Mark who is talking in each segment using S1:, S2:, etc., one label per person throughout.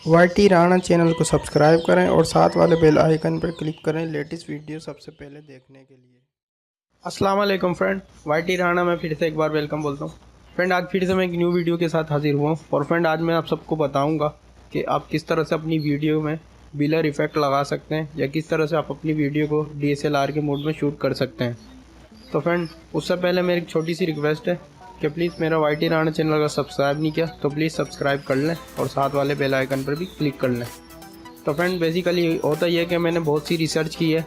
S1: YT Rana channel को subscribe करें और साथ वाले बेल आइकन पर क्लिक करें लेटेस्ट वीडियो सबसे पहले देखने के लिए। अस्सलाम वालेकुम फ्रेंड, वाईटी राणा में फिर से एक बार वेलकम बोलता हूँ। फ्रेंड आज फिर से मैं एक न्यू वीडियो के साथ हाजिर हुआ हूँ और फ्रेंड आज मैं आप सबको बताऊँगा कि आप किस तरह से अपनी वीडियो में ब्लर इफ़ेक्ट लगा सकते हैं या किस तरह से आप अपनी वीडियो को DSLR के मोड में शूट कर सकते हैं। तो फ्रेंड उससे पहले मेरी एक छोटी सी रिक्वेस्ट है कि प्लीज़ मेरा वाईटी राणा चैनल अगर सब्सक्राइब नहीं किया तो प्लीज़ सब्सक्राइब कर लें और साथ वाले बेल आइकन पर भी क्लिक कर लें। तो फ्रेंड बेसिकली होता यह है कि मैंने बहुत सी रिसर्च की है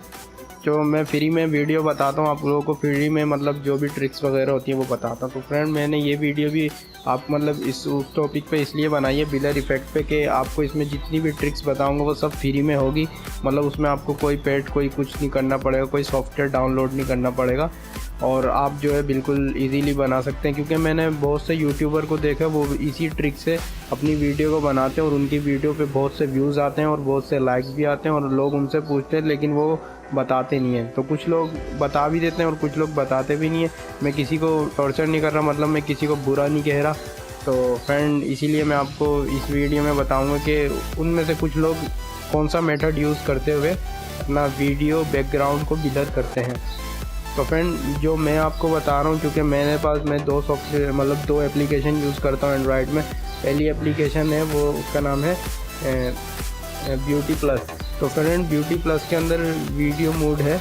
S1: जो मैं फ्री में वीडियो बताता हूँ आप लोगों को, फ्री में मतलब जो भी ट्रिक्स वगैरह होती हैं वो बताता हूँ। तो फ्रेंड मैंने ये वीडियो भी आप मतलब उस टॉपिक पे इसलिए बनाई है ब्लर इफ़ेक्ट पे कि आपको इसमें जितनी भी ट्रिक्स बताऊँगा वो सब फ्री में होगी। मतलब उसमें आपको कोई पेड कोई कुछ नहीं करना पड़ेगा, कोई सॉफ्टवेयर डाउनलोड नहीं करना पड़ेगा और आप जो है बिल्कुल इजीली बना सकते हैं। क्योंकि मैंने बहुत से यूट्यूबर को देखा वो इसी ट्रिक से अपनी वीडियो को बनाते हैं और उनकी वीडियो पे बहुत से व्यूज़ आते हैं और बहुत से लाइक्स भी आते हैं और लोग उनसे पूछते हैं लेकिन वो बताते नहीं हैं। तो कुछ लोग बता भी देते हैं और कुछ लोग बताते भी नहीं हैं। मैं किसी को टॉर्चर नहीं कर रहा, मतलब मैं किसी को बुरा नहीं कह रहा। तो फ्रेंड इसीलिए मैं आपको इस वीडियो में बताऊँगा कि उनमें से कुछ लोग कौन सा मेथड यूज़ करते हुए अपना वीडियो बैकग्राउंड को ब्लर करते हैं। तो फ्रेंड जो मैं आपको बता रहा हूँ, क्योंकि मेरे पास मैं दो सॉफ्टवेयर मतलब दो एप्लीकेशन यूज़ करता हूँ एंड्रॉयड में। पहली एप्लीकेशन है वो उसका नाम है ब्यूटी प्लस। तो फ्रेंड ब्यूटी प्लस के अंदर वीडियो मोड है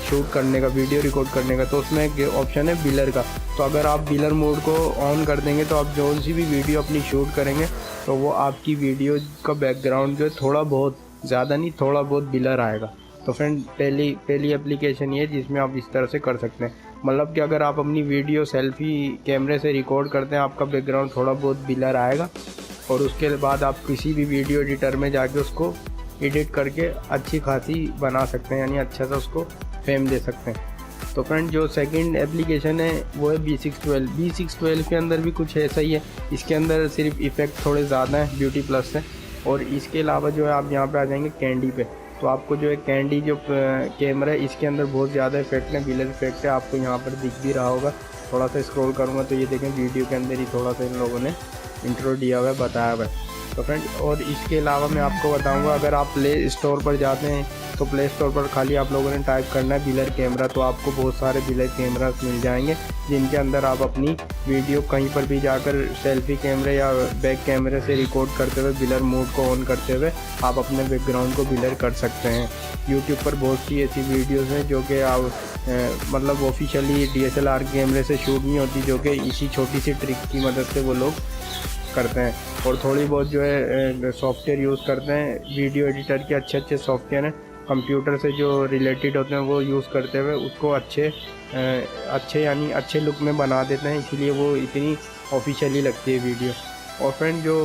S1: शूट करने का, वीडियो रिकॉर्ड करने का। तो उसमें एक ऑप्शन है ब्लर का। तो अगर आप ब्लर मोड को ऑन कर देंगे तो आप जो सी भी वीडियो अपनी शूट करेंगे तो वो आपकी वीडियो का बैकग्राउंड जो है थोड़ा बहुत, ज़्यादा नहीं थोड़ा बहुत ब्लर आएगा। तो फ्रेंड पहली एप्लीकेशन ये जिसमें आप इस तरह से कर सकते हैं। मतलब कि अगर आप अपनी वीडियो सेल्फी कैमरे से रिकॉर्ड करते हैं आपका बैकग्राउंड थोड़ा बहुत ब्लर आएगा और उसके बाद आप किसी भी वीडियो एडिटर में जाके उसको एडिट करके अच्छी खासी बना सकते हैं, यानी अच्छा सा उसको फेम दे सकते हैं। तो फ्रेंड जो सेकंड एप्लीकेशन है वो है B612 के अंदर भी कुछ ऐसा ही है। इसके अंदर सिर्फ इफ़ेक्ट थोड़े ज़्यादा हैं ब्यूटी प्लस से। और इसके अलावा जो है आप यहाँ पे आ जाएंगे कैंडी पे। तो आपको जो है कैंडी जो कैमरा है इसके अंदर बहुत ज़्यादा इफेक्ट है, ब्लर इफेक्ट है, आपको यहाँ पर दिख भी रहा होगा। थोड़ा सा स्क्रॉल करूँगा तो ये देखें वीडियो के अंदर ही थोड़ा सा इन लोगों ने इंट्रो दिया हुआ है, बताया हुआ है। तो फ्रेंड और इसके अलावा मैं आपको बताऊंगा अगर आप प्ले स्टोर पर जाते हैं तो प्ले स्टोर पर खाली आप लोगों ने टाइप करना है ब्लर कैमरा, तो आपको बहुत सारे ब्लर कैमरास मिल जाएंगे जिनके अंदर आप अपनी वीडियो कहीं पर भी जाकर सेल्फी कैमरे या बैक कैमरे से रिकॉर्ड करते हुए ब्लर मोड को ऑन करते हुए आप अपने बैकग्राउंड को ब्लर कर सकते हैं। यूट्यूब पर बहुत सी ऐसी वीडियोज़ हैं जो कि आप मतलब ऑफिशियली DSLR कैमरे से शूट नहीं होती, जो कि इसी छोटी सी ट्रिक की मदद से वो लोग करते हैं। और थोड़ी बहुत जो है सॉफ्टवेयर यूज़ करते हैं, वीडियो एडिटर के अच्छे सॉफ्टवेयर हैं कंप्यूटर से जो रिलेटेड होते हैं वो यूज़ करते हुए उसको अच्छे यानी अच्छे लुक में बना देते हैं, इसीलिए वो इतनी ऑफिशियली लगती है वीडियो। और फ्रेंड जो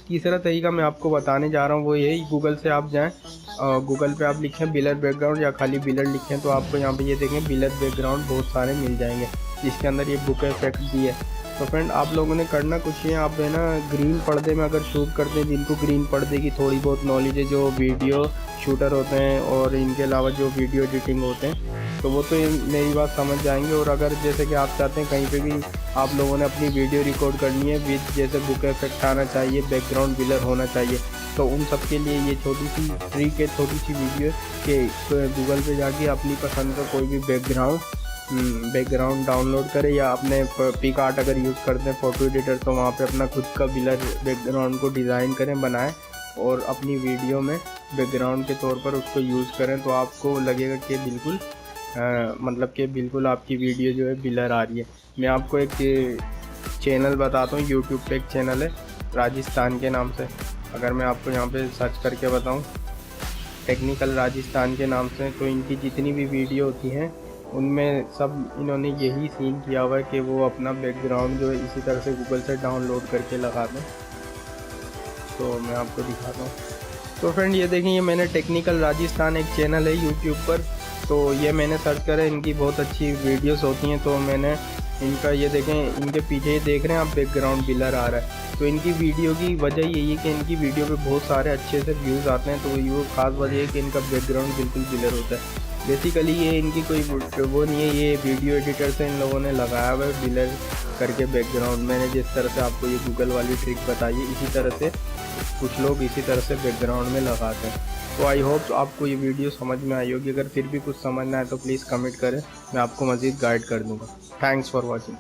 S1: तीसरा तरीका मैं आपको बताने जा रहा हूँ वो यही, गूगल से आप जाएँ, गूगल पे आप लिखें ब्लर बैकग्राउंड या खाली ब्लर लिखें तो आपको यहाँ पे ये देखें ब्लर बैकग्राउंड बहुत सारे मिल जाएंगे। इसके अंदर ये बुक इफेक्ट भी है। तो फ्रेंड आप लोगों ने करना कुछ है, आप है ना ग्रीन पर्दे में अगर शूट करते हैं, जिनको ग्रीन पर्दे की थोड़ी बहुत नॉलेज है, जो वीडियो शूटर होते हैं और इनके अलावा जो वीडियो एडिटिंग होते हैं, तो वो तो मेरी बात समझ जाएंगे। और अगर जैसे कि आप चाहते हैं कहीं पे भी आप लोगों ने अपनी वीडियो रिकॉर्ड करनी है विद जैसे बुक इफेक्ट आना चाहिए, बैकग्राउंड ब्लर होना चाहिए, तो उन सब के लिए ये छोटी सी ट्रिक है, छोटी सी वीडियो के गूगल पे जाके अपनी पसंद का कोई भी बैकग्राउंड डाउनलोड करें या अपने पिकआर्ट अगर यूज़ करते हैं फ़ोटो एडिटर तो वहाँ पे अपना खुद का ब्लर बैकग्राउंड को डिज़ाइन करें, बनाएं और अपनी वीडियो में बैकग्राउंड के तौर पर उसको यूज़ करें। तो आपको लगेगा कि बिल्कुल मतलब कि बिल्कुल आपकी वीडियो जो है ब्लर आ रही है। मैं आपको एक चैनल बताता हूँ, यूट्यूब पे एक चैनल है राजस्थान के नाम से। अगर मैं आपको यहाँ पे सर्च करके बताऊँ टेक्निकल राजस्थान के नाम से, तो इनकी जितनी भी वीडियो होती हैं उनमें सब इन्होंने यही सीन किया हुआ है कि वो अपना बैकग्राउंड जो है इसी तरह से गूगल से डाउनलोड करके लगा दें। तो मैं आपको दिखाता हूँ। तो फ्रेंड ये देखें, ये मैंने टेक्निकल राजस्थान एक चैनल है यूट्यूब पर, तो ये मैंने सर्च करा, इनकी बहुत अच्छी वीडियोस होती हैं। तो मैंने इनका ये देखें, इनके पीछे देख रहे हैं आप बैकग्राउंड ब्लर आ रहा है। तो इनकी वीडियो की वजह यही है कि इनकी वीडियो पे बहुत सारे अच्छे से व्यूज़ आते हैं। तो ये खास वजह है कि इनका बैकग्राउंड बिल्कुल ब्लर होता है। बेसिकली ये इनकी कोई वो नहीं है, ये वीडियो एडिटर से इन लोगों ने लगाया हुआ है ब्लर करके बैकग्राउंड। मैंने जिस तरह से आपको ये गूगल वाली ट्रिक बताई है इसी तरह से कुछ लोग इसी तरह से बैकग्राउंड में लगाते हैं। तो आई होप आपको ये वीडियो समझ में आई होगी। अगर फिर भी कुछ समझ ना आए तो प्लीज़ कमेंट करें, मैं आपको मज़ीद गाइड कर दूँगा। Thanks for watching.